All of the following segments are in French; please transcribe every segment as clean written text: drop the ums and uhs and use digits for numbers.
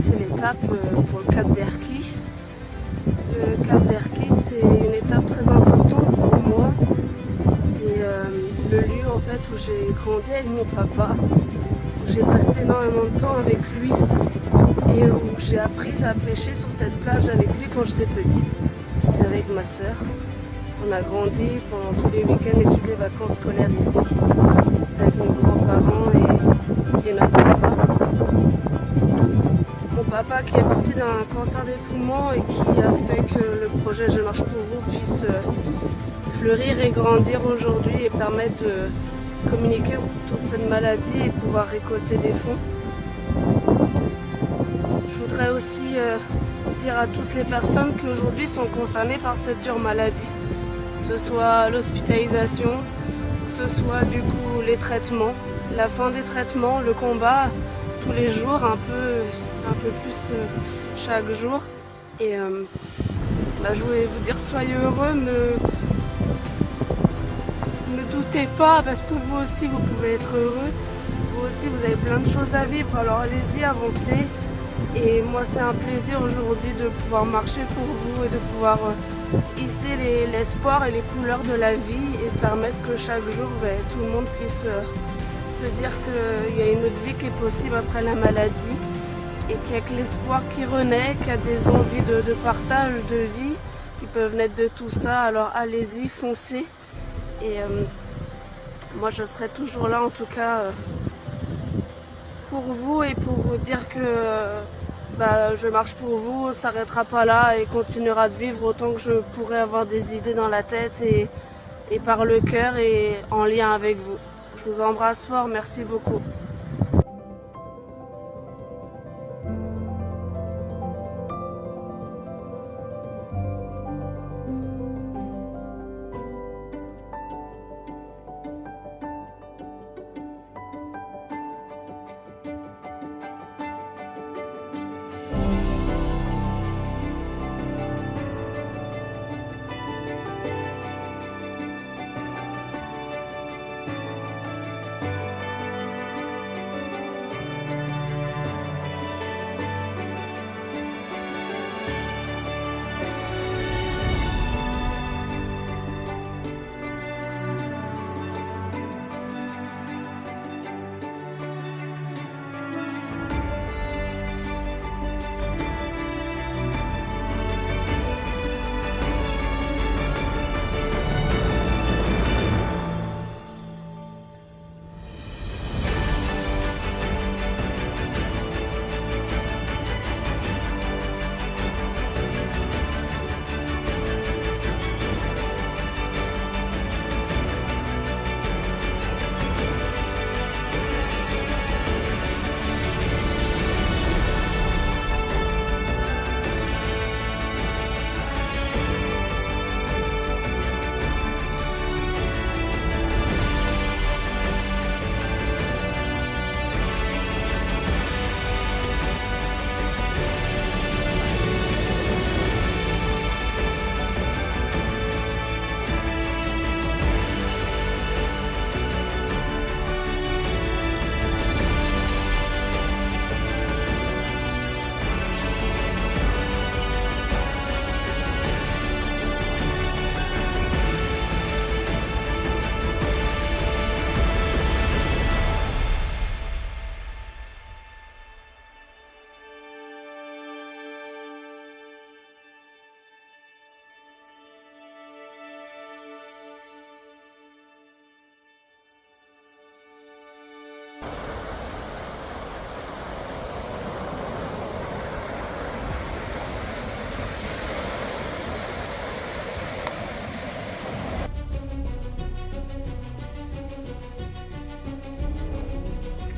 c'est l'étape pour le Cap d'Erquy. Le Cap d'Erquy, c'est une étape très importante pour moi. C'est le lieu en fait où j'ai grandi avec mon papa, où j'ai passé énormément de temps avec lui et où j'ai appris à pêcher sur cette plage avec lui quand j'étais petite, avec ma sœur. On a grandi pendant tous les week-ends et toutes les vacances scolaires ici, avec nos grands-parents et notre papa. Mon papa qui est parti d'un cancer des poumons et qui a fait que le projet Je marche pour vous puisse fleurir et grandir aujourd'hui et permettre de communiquer autour de cette maladie et pouvoir récolter des fonds. Je voudrais aussi dire à toutes les personnes qui aujourd'hui sont concernées par cette dure maladie, que ce soit l'hospitalisation, que ce soit du coup les traitements, la fin des traitements, le combat tous les jours, un peu plus chaque jour. Et je voulais vous dire, soyez heureux, ne doutez pas, parce que vous aussi vous pouvez être heureux, vous aussi vous avez plein de choses à vivre, alors allez-y, avancez. Et moi c'est un plaisir aujourd'hui de pouvoir marcher pour vous et de pouvoir hisser l'espoir et les couleurs de la vie et permettre que chaque jour tout le monde puisse se dire qu'il y a une autre vie qui est possible après la maladie et qu'il y a que l'espoir qui renaît, qu'il y a des envies de partage, de vie qui peuvent naître de tout ça. Alors allez-y, foncez. Et moi je serai toujours là en tout cas pour vous et pour vous dire que je marche pour vous, s'arrêtera pas là et continuera de vivre autant que je pourrai avoir des idées dans la tête et par le cœur et en lien avec vous. Je vous embrasse fort, merci beaucoup.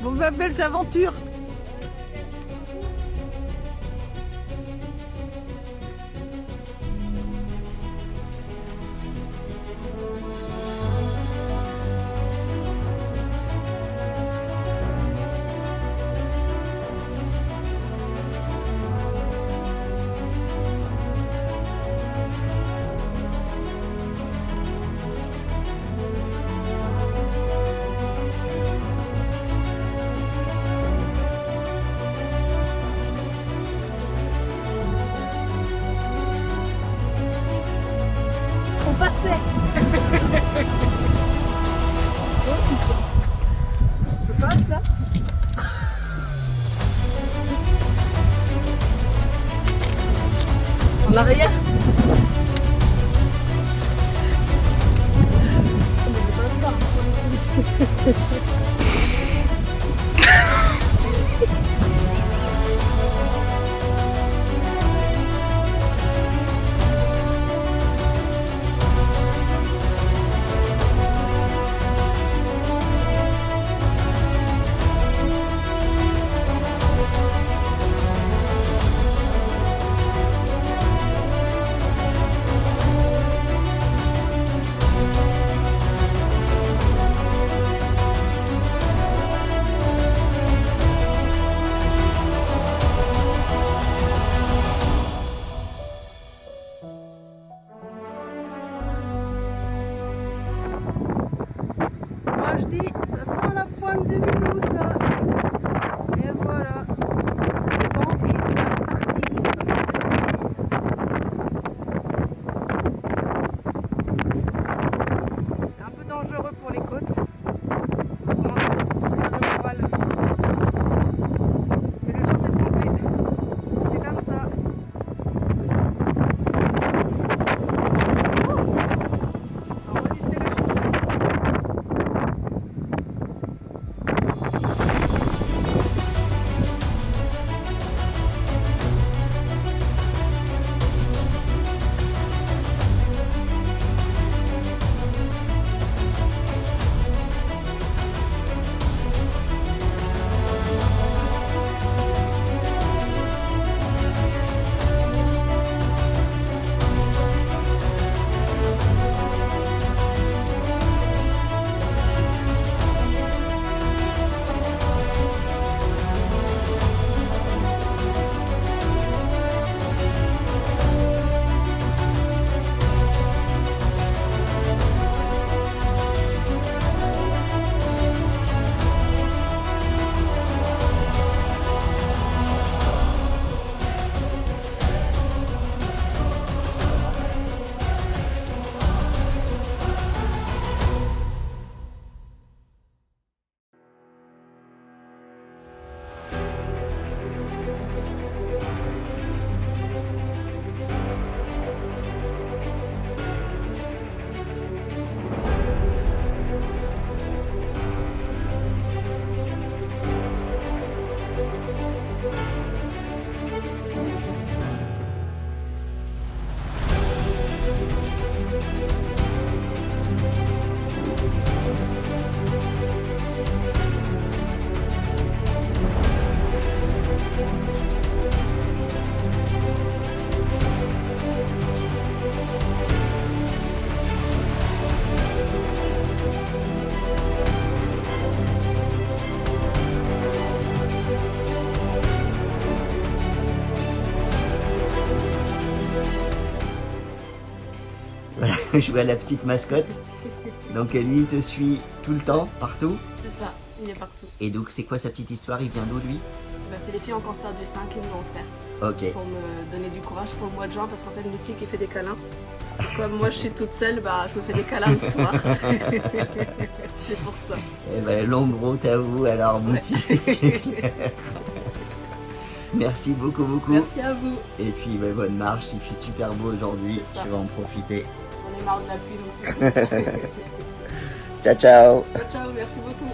Bon, belles aventures. sais. Je passe là. En arrière. Mais je passe pas. Moi je dis, ça sent la pointe de Milou ça. Et voilà. Le banc est bien parti. C'est un peu dangereux pour les côtes. Autrement, je garde le moral. Mais le champ est trempé. C'est comme ça. Oh, ça envoie du steak haché. Voilà, je vois la petite mascotte. Donc lui, il te suit tout le temps, partout. C'est ça, il est partout. Et donc, c'est quoi sa petite histoire? Il vient d'où, lui? Bah, c'est les filles en cancer du sein qui me l'ont offert. Ok. Pour me donner du courage pour le mois de juin, parce qu'en fait, Mythique, il fait des câlins. Comme moi, je suis toute seule, bah, je me fais des câlins le soir. C'est pour ça. Eh ben, longue route à vous, alors, Mouti. Merci beaucoup, beaucoup. Merci à vous. Et puis, ben, bonne marche. Il fait super beau aujourd'hui. C'est ça. Tu vas en profiter. On est marre de la pluie, donc c'est cool. Ciao, ciao. Ciao, ciao, merci beaucoup.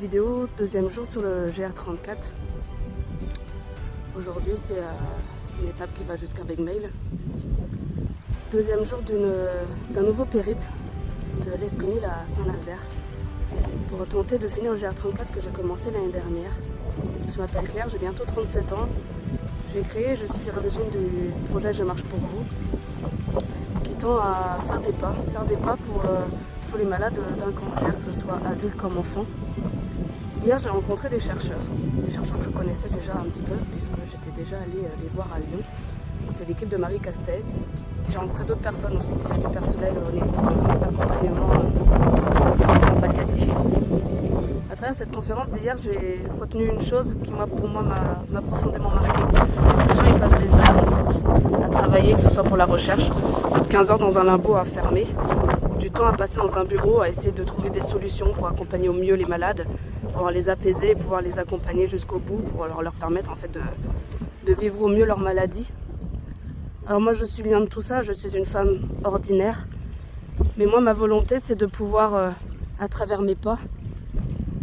vidéo, deuxième jour sur le GR34. Aujourd'hui c'est une étape qui va jusqu'à Begmail. Deuxième jour d'un nouveau périple de l'Esconil à Saint-Nazaire pour tenter de finir le GR34 que j'ai commencé l'année dernière. Je m'appelle Claire, j'ai bientôt 37 ans. Je suis à l'origine du projet Je marche pour vous qui tend à faire des pas pour tous les malades d'un cancer, que ce soit adultes comme enfants. Hier j'ai rencontré des chercheurs que je connaissais déjà un petit peu puisque j'étais déjà allée les voir à Lyon. C'était l'équipe de Marie Castet. J'ai rencontré d'autres personnes aussi, du personnel au niveau de l'accompagnement palliatif. À travers cette conférence d'hier, j'ai retenu une chose qui pour moi m'a profondément marqué. C'est que ces gens ils passent des heures en fait à travailler, que ce soit pour la recherche, plus de 15 heures dans un labo à fermer, ou du temps à passer dans un bureau à essayer de trouver des solutions pour accompagner au mieux les malades, pouvoir les apaiser, pouvoir les accompagner jusqu'au bout, pour leur permettre en fait de vivre au mieux leur maladie. Alors moi je suis loin de tout ça, je suis une femme ordinaire, mais moi ma volonté c'est de pouvoir, à travers mes pas,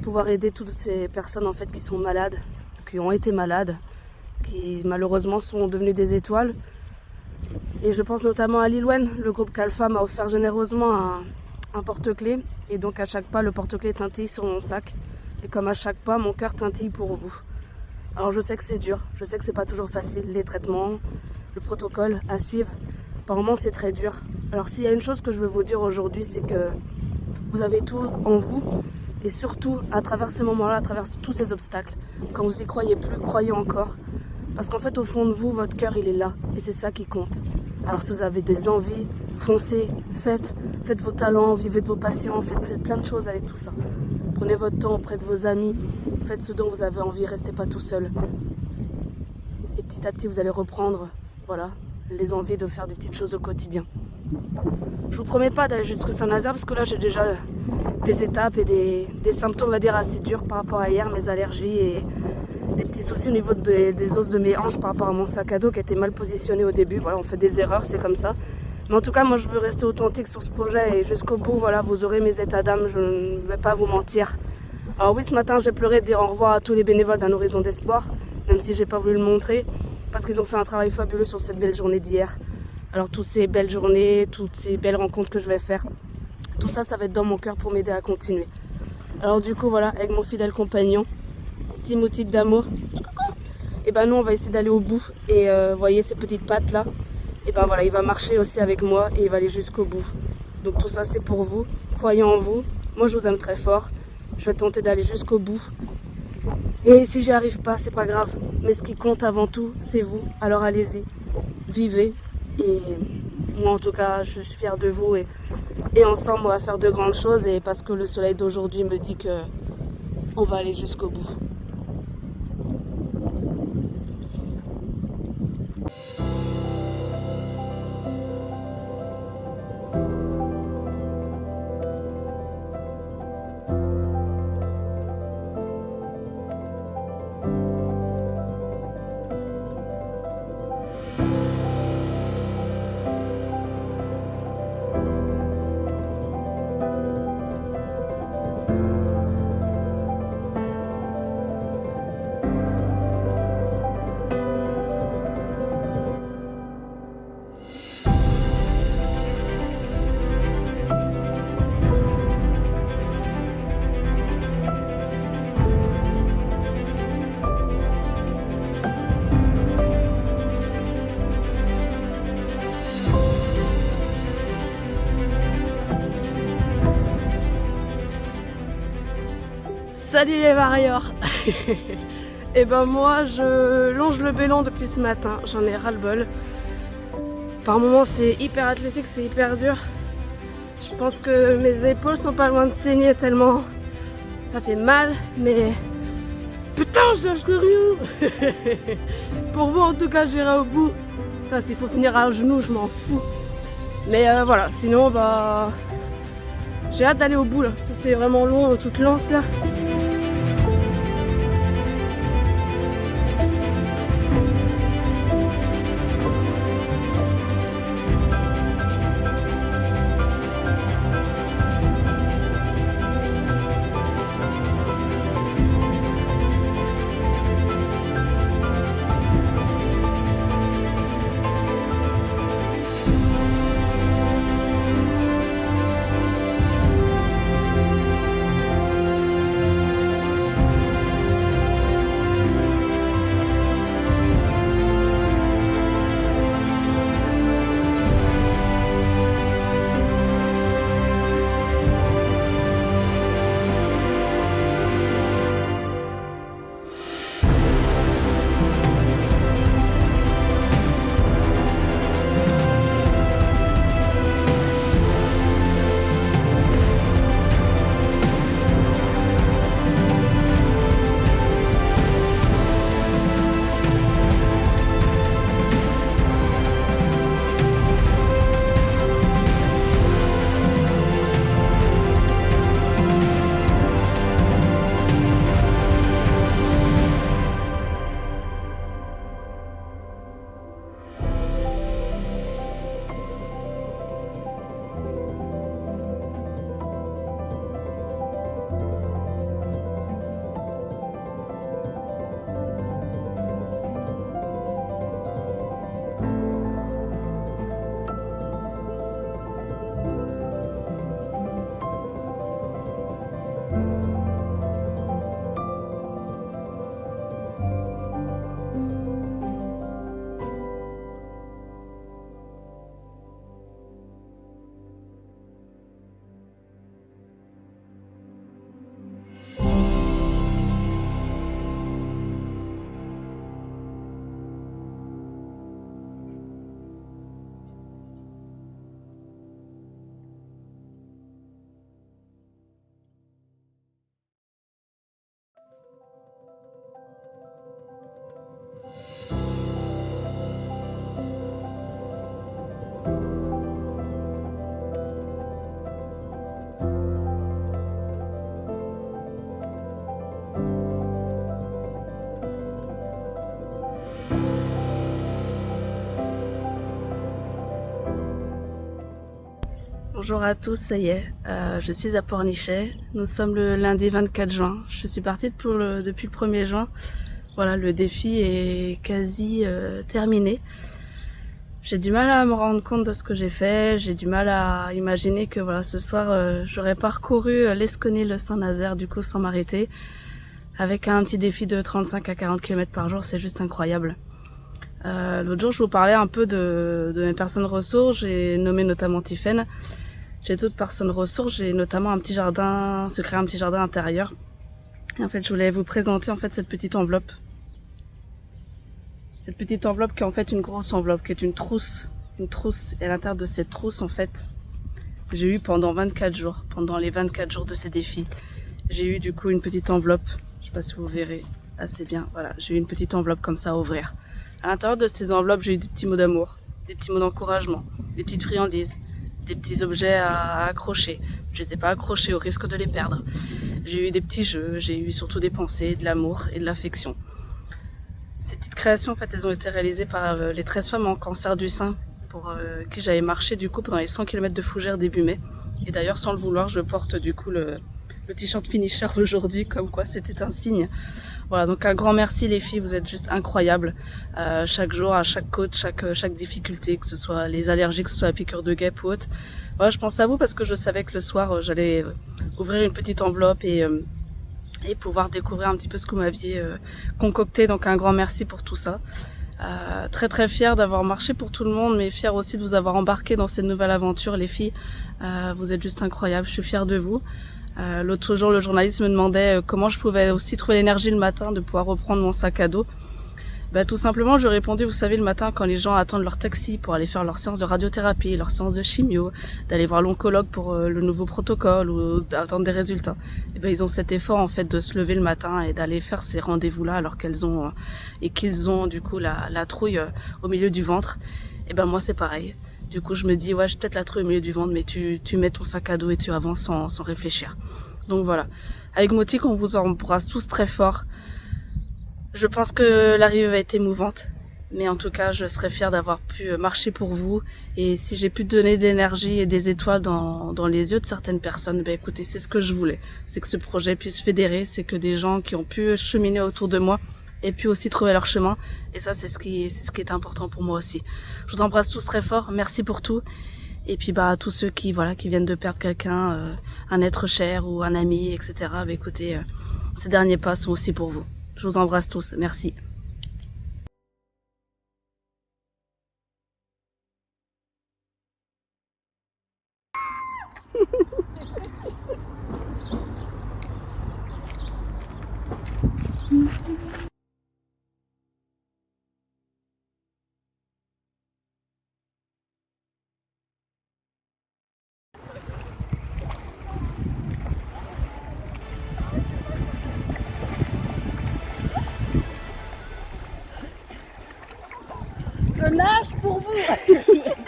pouvoir aider toutes ces personnes en fait qui sont malades, qui ont été malades, qui malheureusement sont devenues des étoiles. Et je pense notamment à Lilwen, le groupe Calfa m'a offert généreusement un porte-clés, et donc à chaque pas le porte-clés tintille sur mon sac, et comme à chaque pas mon cœur tintille pour vous. Alors je sais que c'est dur, je sais que c'est pas toujours facile, les traitements, le protocole à suivre, par moments c'est très dur. Alors s'il y a une chose que je veux vous dire aujourd'hui, c'est que vous avez tout en vous, et surtout à travers ces moments-là, à travers tous ces obstacles, quand vous y croyez plus, croyez encore, parce qu'en fait au fond de vous, votre cœur il est là, et c'est ça qui compte. Alors si vous avez des envies, foncez, faites vos talents, vivez de vos passions, faites plein de choses avec tout ça. Prenez votre temps auprès de vos amis, faites ce dont vous avez envie, restez pas tout seul. Et petit à petit vous allez reprendre, voilà, les envies de faire des petites choses au quotidien. Je vous promets pas d'aller jusqu'au Saint-Nazaire parce que là j'ai déjà des étapes et des symptômes on va dire assez durs par rapport à hier, mes allergies et des petits soucis au niveau des os de mes hanches par rapport à mon sac à dos qui était mal positionné au début. Voilà, on fait des erreurs, c'est comme ça. Mais en tout cas, moi je veux rester authentique sur ce projet et jusqu'au bout, voilà, vous aurez mes états d'âme, je ne vais pas vous mentir. Alors oui, ce matin j'ai pleuré de dire au revoir à tous les bénévoles d'un horizon d'espoir, même si j'ai pas voulu le montrer, parce qu'ils ont fait un travail fabuleux sur cette belle journée d'hier. Alors toutes ces belles journées, toutes ces belles rencontres que je vais faire, tout ça, ça va être dans mon cœur pour m'aider à continuer. Alors du coup, voilà, avec mon fidèle compagnon, petit moutique d'amour, et ben nous on va essayer d'aller au bout. Et voyez ces petites pattes là, et ben voilà, il va marcher aussi avec moi et il va aller jusqu'au bout. Donc tout ça c'est pour vous, croyez en vous, moi je vous aime très fort, je vais tenter d'aller jusqu'au bout. Et si j'y arrive pas, c'est pas grave, mais ce qui compte avant tout, c'est vous, alors allez-y, vivez. Et moi en tout cas je suis fière de vous et ensemble on va faire de grandes choses, et parce que le soleil d'aujourd'hui me dit que on va aller jusqu'au bout. Salut les warriors. Et ben moi je longe le bélon depuis ce matin, j'en ai ras le bol. Par moments c'est hyper athlétique, c'est hyper dur. Je pense que mes épaules sont pas loin de saigner tellement ça fait mal, mais putain je lâcherai rien. Pour vous en tout cas j'irai au bout. Putain, s'il faut finir à genoux je m'en fous. Mais voilà, sinon bah j'ai hâte d'aller au bout là, ça c'est vraiment long, toute lance là. Bonjour à tous, ça y est, je suis à Pornichet. Nous sommes le lundi 24 juin. Je suis partie depuis le 1er juin. Voilà, le défi est quasi terminé. J'ai du mal à me rendre compte de ce que j'ai fait. J'ai du mal à imaginer que voilà, ce soir, j'aurais parcouru l'Esconil, le Saint-Nazaire, du coup, sans m'arrêter. Avec un petit défi de 35 à 40 km par jour, c'est juste incroyable. L'autre jour, je vous parlais un peu de mes personnes ressources. J'ai nommé notamment Tiffaine. J'ai d'autres personnes ressources. J'ai notamment se créer un petit jardin intérieur. Et en fait, je voulais vous présenter en fait cette petite enveloppe. Cette petite enveloppe qui est en fait une grosse enveloppe, qui est une trousse. Une trousse. Et à l'intérieur de cette trousse, en fait, j'ai eu pendant 24 jours, pendant les 24 jours de ces défis, j'ai eu du coup une petite enveloppe. Je sais pas si vous verrez assez bien. Voilà, j'ai eu une petite enveloppe comme ça à ouvrir. À l'intérieur de ces enveloppes, j'ai eu des petits mots d'amour, des petits mots d'encouragement, des petites friandises, des petits objets à accrocher. Je les ai pas accrochés au risque de les perdre. J'ai eu des petits jeux, j'ai eu surtout des pensées, de l'amour et de l'affection. Ces petites créations, en fait, elles ont été réalisées par les 13 femmes en cancer du sein, pour qui j'avais marché du coup pendant les 100 km de Fougères début mai. Et d'ailleurs, sans le vouloir, je porte du coup le t-shirt finisher aujourd'hui, comme quoi c'était un signe. Voilà, donc un grand merci les filles, vous êtes juste incroyables. Chaque jour, à chaque côte, chaque difficulté, que ce soit les allergies, que ce soit la piqûre de guêpe ou autre. Voilà, je pense à vous parce que je savais que le soir, j'allais ouvrir une petite enveloppe et pouvoir découvrir un petit peu ce que vous m'aviez concocté. Donc un grand merci pour tout ça. Très très fière d'avoir marché pour tout le monde, mais fière aussi de vous avoir embarqué dans cette nouvelle aventure les filles. Vous êtes juste incroyables, je suis fière de vous. L'autre jour, le journaliste me demandait comment je pouvais aussi trouver l'énergie le matin de pouvoir reprendre mon sac à dos. Tout simplement, je répondais, vous savez, le matin, quand les gens attendent leur taxi pour aller faire leur séance de radiothérapie, leur séance de chimio, d'aller voir l'oncologue pour le nouveau protocole ou d'attendre des résultats, ils ont cet effort en fait de se lever le matin et d'aller faire ces rendez-vous-là alors qu'ils ont du coup la trouille au milieu du ventre. Moi, c'est pareil. Du coup, je me dis, ouais, j'ai peut-être la trouille au milieu du ventre, mais tu mets ton sac à dos et tu avances sans réfléchir. Donc voilà. Avec Motique, on vous embrasse tous très fort. Je pense que l'arrivée va être émouvante, mais en tout cas, je serais fière d'avoir pu marcher pour vous. Et si j'ai pu donner de l'énergie et des étoiles dans les yeux de certaines personnes, écoutez, c'est ce que je voulais. C'est que ce projet puisse fédérer, c'est que des gens qui ont pu cheminer autour de moi aient pu aussi trouver leur chemin. Et ça, c'est ce qui est important pour moi aussi. Je vous embrasse tous très fort. Merci pour tout. Et puis, à tous ceux qui viennent de perdre quelqu'un, un être cher ou un ami, etc. Écoutez, ces derniers pas sont aussi pour vous. Je vous embrasse tous. Merci. Je nage pour vous.